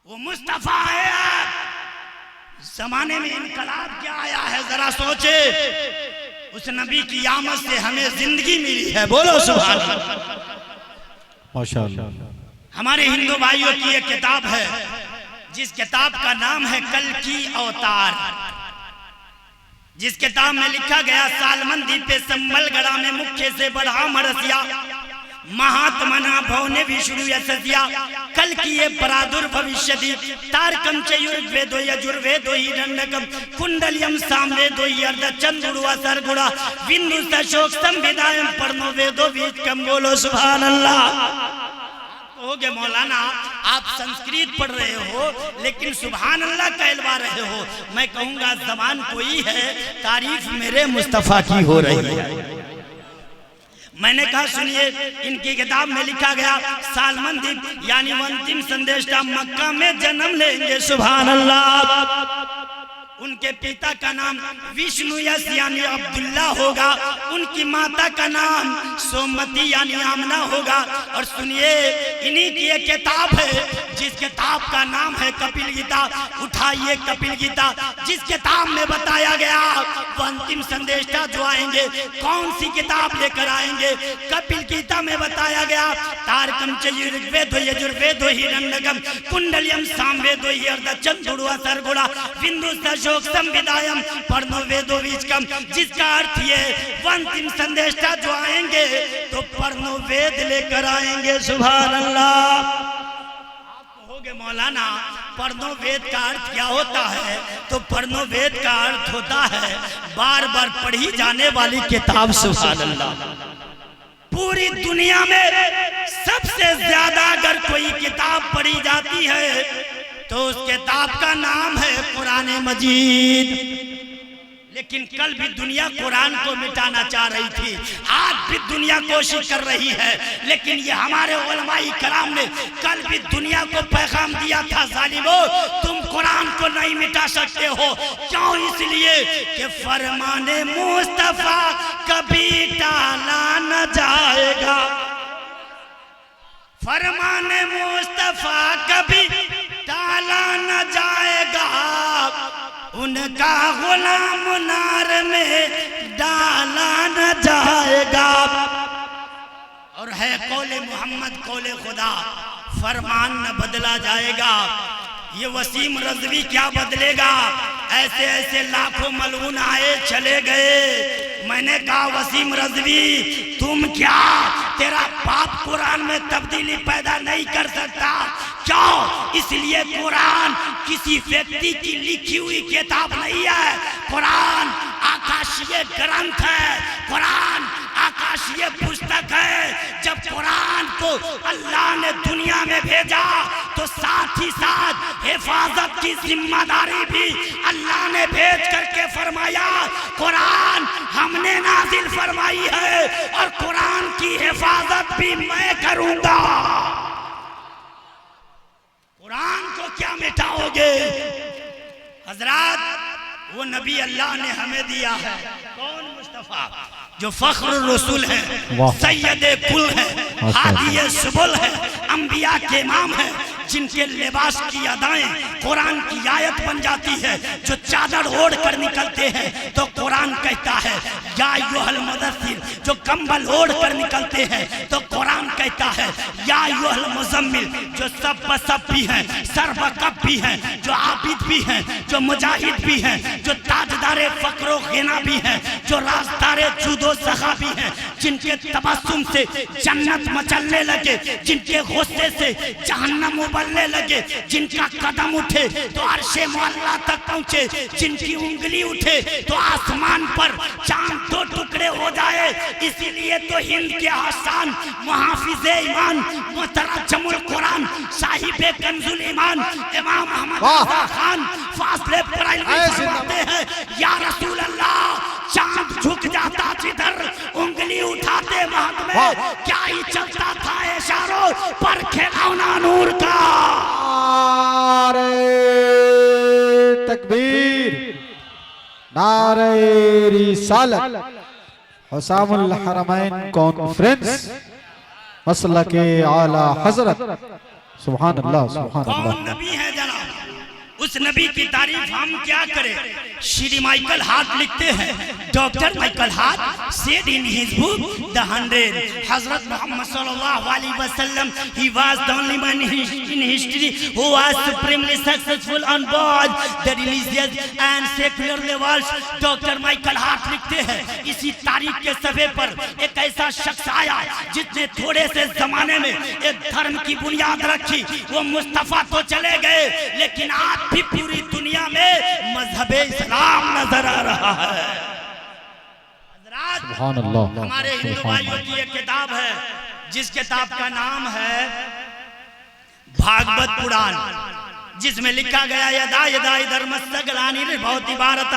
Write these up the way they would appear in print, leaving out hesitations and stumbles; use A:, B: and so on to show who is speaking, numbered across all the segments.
A: वो मुस्तफा है। जमाने में इनकलाब क्या आया है जरा सोचे। उस नबी की आमद से हमें जिंदगी मिली है। बोलो सुभान अल्लाह।
B: माशाअल्लाह।
A: हमारे हिंदू भाइयों की एक किताब है जिस किताब का नाम है कल की अवतार। जिस किताब में लिखा गया सालमन दीपे संबलगढ़ा में मुख्य से बढ़ा मरसिया महात्मना भवने विष्णु यशस्या कल की ये परादुर भविष्य तारकम चयुर्वेदो यजुर्वेदो हिरण्यकम कुंडलियम सामवेदो अर्ध चंद्रुआ सरगुड़ा बिंदु सशोक संविदायम परनो वेदो बीजकम। बोलो सुभान अल्लाह। हो गए मौलाना, आप संस्कृत पढ़ रहे हो लेकिन सुभान अल्लाह कहलवा रहे हो। मैं कहूंगा जबान कोई है, तारीफ मेरे मुस्तफा की हो रही है। मैंने कहा सुनिए, इनकी किताब में लिखा गया सालमन दीप यानी अंतिम संदेशा मक्का में जन्म लेंगे। सुभान अल्लाह। उनके पिता का नाम विष्णु यश यानी अब्दुल्ला होगा। उनकी माता का नाम सोमती यानी आमना होगा। और सुनिए, इन्हीं की एक किताब है जिस किताब का नाम है कपिल गीता। उठाइए कपिल गीता, जिस किताब में बताया गया वो अंतिम संदेशा जो आएंगे कौन सी किताब लेकर आएंगे। कपिल गीता में बताया गया तारकम चयुर्वेदो यजुर्वेदो हिरण्यकम कुंडलियम सामवेदो अर्ध चंद्रुआ सरगुड़ा बिंदु संविदायम परनो वेदो बीजकम। जिसका अर्थ ये अंतिम संदेशा जो आएंगे तो परनो वेद लेकर आएंगे। सुभान अल्लाह। आप कहोगे मौलाना परनो वेद का अर्थ क्या होता है? तो परनो वेद का अर्थ होता है बार बार पढ़ी जाने वाली किताब। सुभान अल्लाह। पूरी दुनिया में सबसे ज्यादा अगर कोई किताब पढ़ी जाती है तो उस किताब का नाम है कुरान मजीद। लेकिन कल भी दुनिया कुरान को मिटाना चाह रही थी, आज भी दुनिया कोशिश कर रही है। लेकिन ये हमारे उलमाए कराम ने कल भी दुनिया को पैगाम दिया था, जालिमो तुम कुरान को नहीं मिटा सकते हो। क्यों? इसलिए कि फरमाने मुस्तफा कभी टाला न जाएगा। फरमाने मुस्तफा कभी टाला न जाएगा। उनका गुलाम नार में डाला न जाएगा। और है कौले मोहम्मद कौले खुदा, फरमान न बदला जाएगा। ये वसीम रज़वी क्या बदलेगा? ऐसे ऐसे लाखों मलऊन आए चले गए। मैंने कहा वसीम रज़वी तुम क्या, तेरा बाप कुरान में तब्दीली पैदा नहीं कर सकता। क्यों? इसलिए कुरान किसी व्यक्ति की लिखी हुई किताब नहीं है। कुरान आकाशीय ग्रंथ है, कुरान आकाशीय पुस्तक है। जब कुरान को अल्लाह ने दुनिया में भेजा तो साथ ही साथ हिफाजत की जिम्मेदारी भी अल्लाह ने भेज करके फरमाया कुरान हमने नाजिल फरमाई है और कुरान की हिफाजत भी मैं करूंगा। कुरान को क्या मिटाओगे? हजरात वो नबी अल्लाह ने हमें दिया है। कौन? मुस्तफा, जो फख्र रसूल है, सैयदे कुल है, हादिये सुबुल है, अंबिया के इमाम है, जिनके लिबास की अदाएं कुरान की आयत बन जाती है। जो चादर ओढ़ कर निकलते हैं तो कुरान कहता है या अय्युहल मुदस्सिर। जो कंबल ओढ़ कर निकलते हैं तो कुरान कहता है या अय्युहल मुज़म्मिल। जो सब भी हैं, सर्वकब भी हैं, जो आबिद भी हैं, जो मुजाहिद भी हैं, जो ताजदारे फक्र गिना भी हैं, जो राजदारे जुदो सखा भी हैं, जिनके तबस्सुम से जन्नत मचलने लगे, जिनके गुस्से से जहन्नम उबलने लगे, जिनका कदम उठे तो अर्शे मुअल्ला तक पहुंचे, जिनकी उंगली उठे तो आसमान पर चांद दो टुकड़े हो जाए। इसीलिए तो हिंद के हसन मुहाफिज़े ईमान मुतरज्जमुल कुरान साहिबे कंजुल ईमान इमाम अहमद रज़ा खान फासले पर फरमाते हैं या रसूल अल्लाह चांद झुक जाता जिधर उंगली उठाते महक में क्या ही चलता था इशारों पर खिलौना नूर का।
B: नारे तकबीर, नारे रिसालत। हुसामुल हरमैन कॉन्फ्रेंस मसलके आला हजरत सुभान अल्लाह, सुभान
A: कौन
B: अल्लाह।
A: नबी है जनाब, उस नबी की तारीफ हम क्या करें। श्री माइकल हार्ट लिखते हैं, doctor Michael Hart said in his book the 100, हजरत मोहम्मद सल्लल्लाहु अलैहि वसल्लम he was the only man in history who was supremely successful on both the religious and secular levels। Doctor Michael Hart लिखते हैं, इसी तारीख के सफ़े पर एक ऐसा शख्स आया जिसने थोड़े से जमाने में एक धर्म की बुनियाद रखी। वो मुस्तफा तो चले गए, लेकिन आज भी पूरी दुनिया में मजहब इस्लाम नजर आ रहा है।
B: सुभान अल्लाह,
A: हमारे हिंदू भाइयों की एक किताब है, जिस किताब का नाम है भागवत पुराण, जिसमें लिखा गया यदा यदा धर्मस्य ग्लानिर्भवति भारत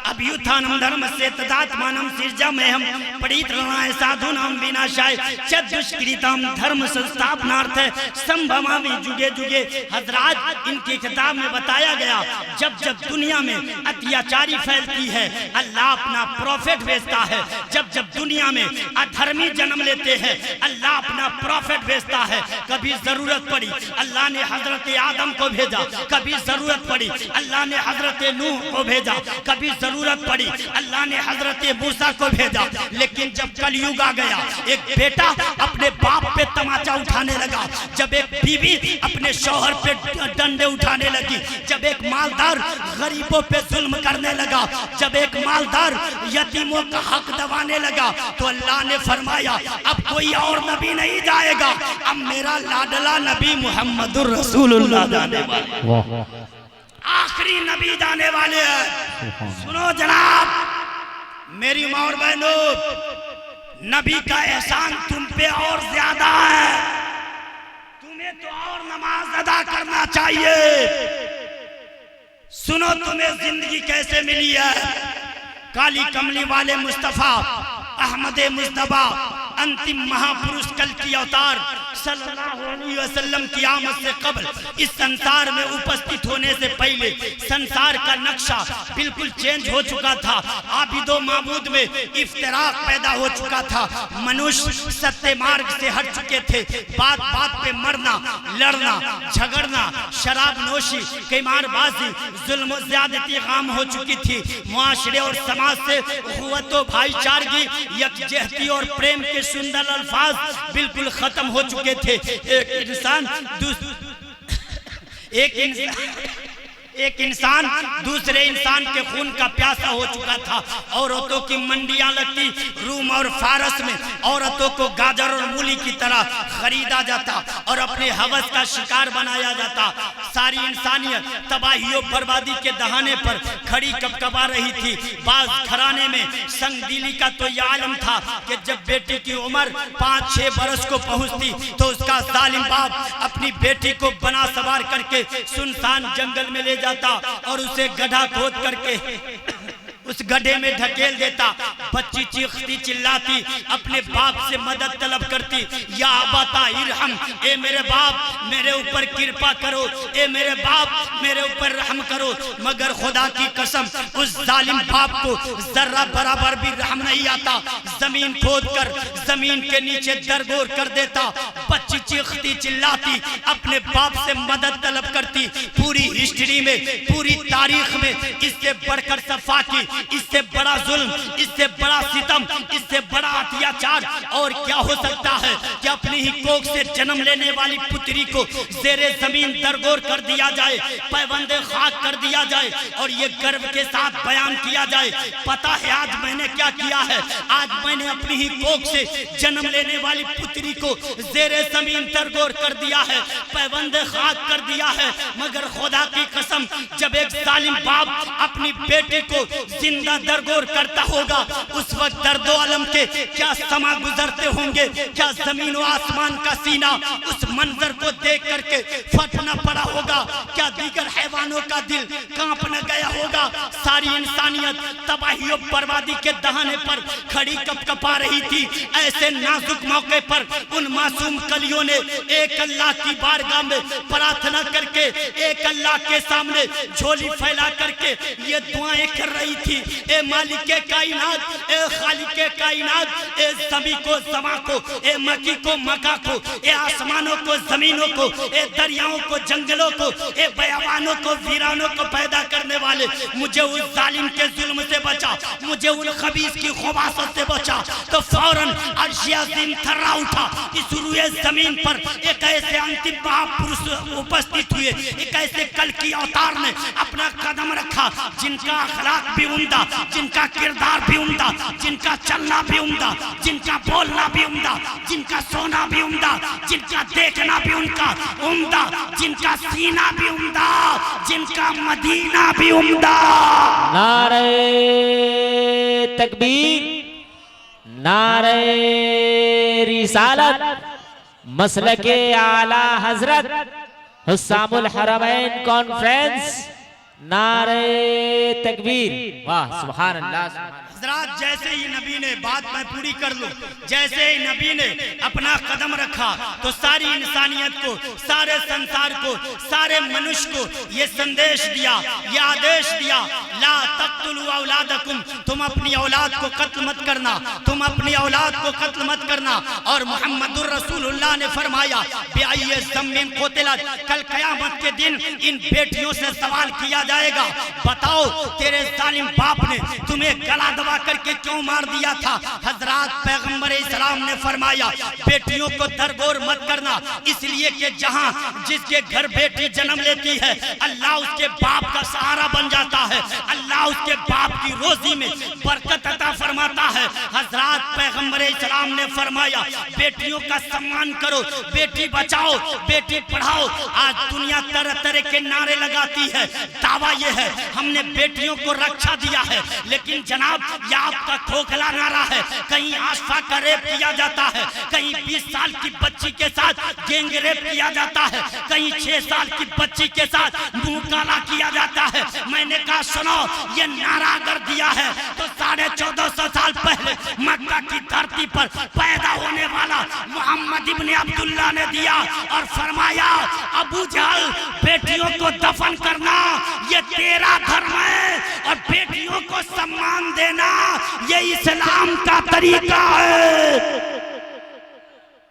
A: अभ्युत्थानं धर्मस्य तदात्मानं सृजाम्यहं परित्राणाय साधूनां विनाशाय च दुष्कृतां धर्म संस्थापनार्थे संभवामि जुगे जुगे। हजरात, इनकी किताब में बताया गया, जब जब दुनिया में अत्याचारी फैलती है, अल्लाह अपना प्रॉफिट भेजता है। जब जब दुनिया में अधर्मी जन्म लेते हैं, अल्लाह अपना प्रॉफिट भेजता है। कभी जरूरत पड़ी, अल्लाह ने हजरत आदम को भेजा। कभी जरूरत पड़ी, अल्लाह ने हजरत नूह को भेजा। कभी जरूरत पड़ी, अल्लाह ने हजरत मूसा को भेजा। लेकिन जब कलयुग आ गया, एक बेटा अपने बाप पे तमाचा उठाने लगा, जब एक बीवी अपने शौहर पे डंडे उठाने लगी, जब एक मालदार गरीबों पे जुल्म करने लगा, जब एक मालदार यतीमों का हक दबाने लगा, तो अल्लाह ने फरमाया अब कोई और नबी नहीं जाएगा, अब मेरा लाडला नबी मुहम्मदुर रसूलुल्लाह जाने वाले, आखिरी नबी जाने वाले हैं। सुनो जनाब, मेरी माँ और बहनों, नबी का एहसान तुम पे और ज्यादा है। तुम्हें तो और नमाज अदा करना चाहिए। सुनो, तुम्हें जिंदगी कैसे मिली है। काली कमली वाले मुस्तफा अहमद मुस्तफा अंतिम महापुरुष कल की अवतार सल्लल्लाहु अलैहि वसल्लम की आमद से कबल इस संसार में उपस्थित होने से पहले संसार का नक्शा बिल्कुल चेंज हो चुका था। आबिदो माबूद में इफ्तिराक पैदा हो चुका था। मनुष्य सत्य मार्ग से हट चुके थे। बात बात पे मरना, लड़ना, झगड़ना, शराब नोशी, कीमारबाजी, जुल्म ज्यादती आम हो चुकी थी। मुआशरे और समाज से उखुवत व भाईचारगी, यकजहती और प्रेम के सुंदर अल्फाज बिल्कुल खत्म हो चुके थे। एक इंसान दूसरे इंसान के खून का प्यासा हो चुका था। औरतों की मंडियां लगती। रूम और फारस में औरतों को गाजर और मूली की तरह खरीदा जाता और अपने हवस का शिकार बनाया जाता। सारी इंसानियत तबाही और बर्बादी के दहाने पर खड़ी कबकबा रही थी। बाज घराने में संगदिली का तो यह आलम था कि जब बेटी की उम्र 5-6 बरस को पहुंचती तो उसका जालिम बाप अपनी बेटी को बना सवार करके सुनसान जंगल में ले जाता और उसे गड्ढा खोद करके उस गड्ढे में ढकेल देता। बच्ची चीखती चिल्लाती अपने बाप से मदद तलब करती, या अबाता इरहम, ए मेरे बाप मेरे ऊपर कृपा करो, ए मेरे बाप मेरे ऊपर रहम करो। मगर खुदा की कसम उस जालिम बाप को जर्रा बराबर भी रहम नहीं आता। जमीन खोद कर जमीन के नीचे दरगोर कर देता। बच्ची चीखती चिल्लाती अपने बाप से मदद तलब करती। पूरी हिस्ट्री में, पूरी तारीख में इससे बढ़कर सफाकी, इससे बड़ा जुल्म, इससे बड़ा सितम, इससे बड़ा अत्याचार और क्या हो सकता है कि अपनी ही कोख से जन्म लेने वाली पुत्री को ज़ेरे जमीन दरगोर कर दिया जाए, पैबंदे खाक कर दिया जाए और ये गर्व के साथ बयान किया जाए, पता है आज मैंने क्या किया है। आज मैंने अपनी ही कोख से जन्म लेने वाली पुत्री को ज़ेरे जमीन दरगोर कर दिया है, पैबंदे खाक कर दिया है। मगर खुदा की कसम जब एक जालिम बाप अपनी बेटी को जिंदा दरगोर करता होगा, उस वक्त दर्दो आलम के क्या समा गुजरते होंगे। क्या जमीन व आसमान का सीना उस मंजर को देख करके फटना पड़ा होगा। क्या दीगर हैवान शैतानों का दिल कांप न गया होगा। सारी इंसानियत तबाही और बर्बादी के दहाने पर खड़ी कपकपा रही थी। ऐसे नाजुक मौके पर उन मासूम कलियों ने एक अल्लाह की बारगाह में प्रार्थना करके एक अल्लाह के सामने झोली फैला करके ये दुआएं कर रही थी। ए मालिके कायनात, ए खालिके कायनात, ए ज़मी को ज़मा को, ए मकी को मका को, ए आसमानों को जमीनों को, ए दरियाओं को जंगलों को, ए बयावानों को वीरानों को पैदा करने वाले, मुझे उस जालिम के जुल्म से बचा, मुझे उन खबीस की खुबासत से बचा। तो फौरन अर्श अज़ीम थर्रा उठा। इस रुए जमीन पर एक ऐसे अंतिम महापुरुष उपस्थित हुए, एक ऐसे कल की अवतार ने अपना कदम रखा जिनका अखलाक भी उम्दा, जिनका किरदार भी उम्दा, जिनका चलना भी उम्दा, जिनका बोलना भी उम्दा, जिनका सोना भी उम्दा, जिनका देखना भी उनका उम्दा, जिनका सीना भी उम्दा, जिनका मदीना भी उम्दा।
C: नारे तकबीर, नारे रिसालत, मसलके आला हजरत हुस्सामुल हरमैन कॉन्फ्रेंस, नारे तकबीर। वाह सुभान अल्लाह।
A: हजरात, जैसे ही नबी ने, बात मैं पूरी कर लूं, जैसे ही नबी ने अपना कदम रखा तो सारी इंसानियत को, सारे संसार को, सारे मनुष्य को ये संदेश दिया, ये आदेश दिया, ला तक़्तुलू औलादकुम, तुम अपनी औलाद को कत्ल मत करना, तुम अपनी औलाद को कत्ल मत करना। और मुहम्मदुर रसूलुल्लाह ने फरमाया बिअय्यि ज़म्बिन क़ुतिलत, कल क़यामत के दिन इन बेटियों से सवाल किया जाएगा, बताओ तेरे जालिम बाप ने तुम्हें गला दबा करके क्यों मार दिया था। हजरात, पैगंबर इस्लाम ने फरमाया बेटियों को दरगोर मत करना, इसलिए कि जहां जिसके घर बेटी जन्म लेती है अल्लाह उसके बाप का सहारा बन जाता है, अल्लाह उसके बाप की रोजी में बरकत अता फरमाता है। हजरात, पैगंबर इस्लाम ने फरमाया बेटियों का सम्मान करो, बेटी बचाओ, बेटी पढ़ाओ। आज दुनिया तरह तरह के नारे लगाती है, दावा यह है हमने बेटियों को रक्षा दिया है, लेकिन जनाब यह आपका खोखला नारा है। कहीं आशा का रेप किया जाता है, कहीं 20 साल की बच्ची के साथ गैंग रेप किया जाता है, कहीं 6 साल की बच्ची के साथ मुंह काला किया जाता है। मैंने कहा सुनो, ये नारा अगर दिया है तो 1450 साल पहले मक्का की धरती पर पैदा होने वाला मोहम्मद इब्न अब्दुल्लाह ने दिया और फरमाया अबू जहल, बेटियों को दफन करना ये तेरा धर्म है और बेटियों को सम्मान देना ये इस्लाम का तरीका है।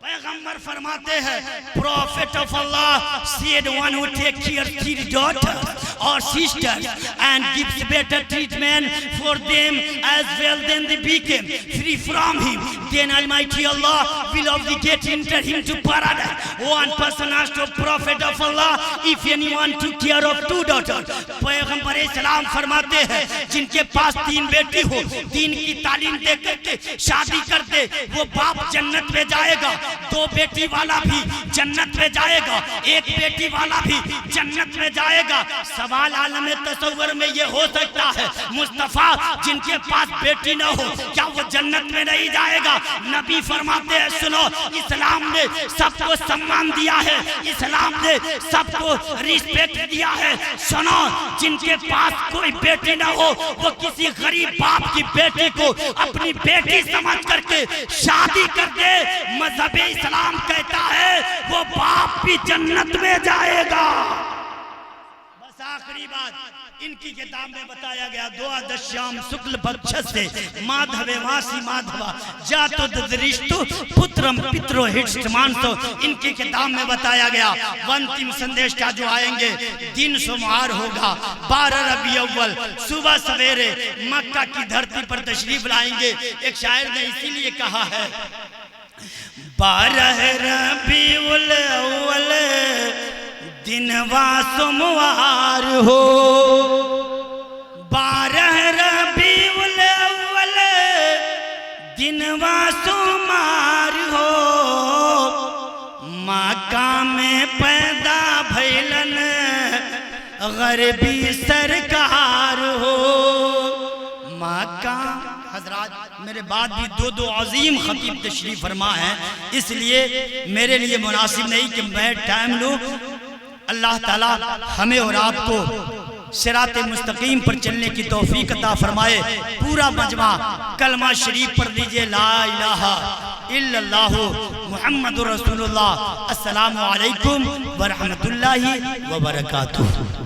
A: पैगंबर फरमाते हैं profit of Allah said one who take care of 3 daughters or sisters and gives better treatment for them as well than they became free from him, then Almighty Allah will obligate enter him to paradise. One person asked the Prophet of Allah if anyone took care of 2 daughters. पैगंबर इस्लाम फरमाते हैं जिनके पास 3 बेटी हो, दीन की तालीम दे करके शादी कर दे, वो बाप जन्नत में जाएगा। 2 बेटी वाला भी जन्नत में जाएगा, 1 बेटी वाला भी जन्नत में जाएगा। सवाल आलम तसव्वुर में ये हो सकता है मुस्तफा जिनके पास बेटी न हो क्या वो जन्नत में नहीं जाएगा? नबी फरमाते हैं सुनो, इस्लाम ने सबको सम्मान दिया है, इस्लाम ने सबको रिस्पेक्ट दिया है। सुनो, जिनके पास कोई बेटी न हो वो किसी गरीब बाप की बेटी को अपनी बेटी समझ करके शादी कर दे, मजहब इस्लाम कहता है वो बाप भी जन्नत में जाएगा। बस आखिरी बात, इनकी किताब में बताया गया द्वादश्याम शुक्ल पक्ष से माधवे वासी माधवा जातो दृष्टु पुत्रम पितरो हिष्टमांसो, इनकी किताब में बताया गया। अंतिम संदेश का जो आएंगे दिन सोमवार होगा 12 रबी अव्वल सुबह सवेरे मक्का की धरती पर तशरीफ लाएंगे। एक शायर ने इसीलिए कहा है 12 रबीउल अव्वल दिनवा सोमवार हो, 12 रबीउल अव्वल दिनवा सोमवार हो, मक्का में पैदा भइलन गरबी सरकार हो। मक्का हजरात मेरे बाद भी 2 अजीम खतीब तशरीफ फरमा हैं, इसलिए मेरे लिए मुनासिब नहीं कि मैं टाइम लूँ। अल्लाह ताला हमें और आपको सिरात मुस्तकीम पर चलने की तौफीक अता फरमाए। पूरा मजमा कलमा शरीफ पढ़ लीजिए, ला इलाहा इल्लल्लाहु मुहम्मदुर रसूलुल्लाह। अस्सलामु अलैकुम व रहमतुल्लाहि व बरकातुहू।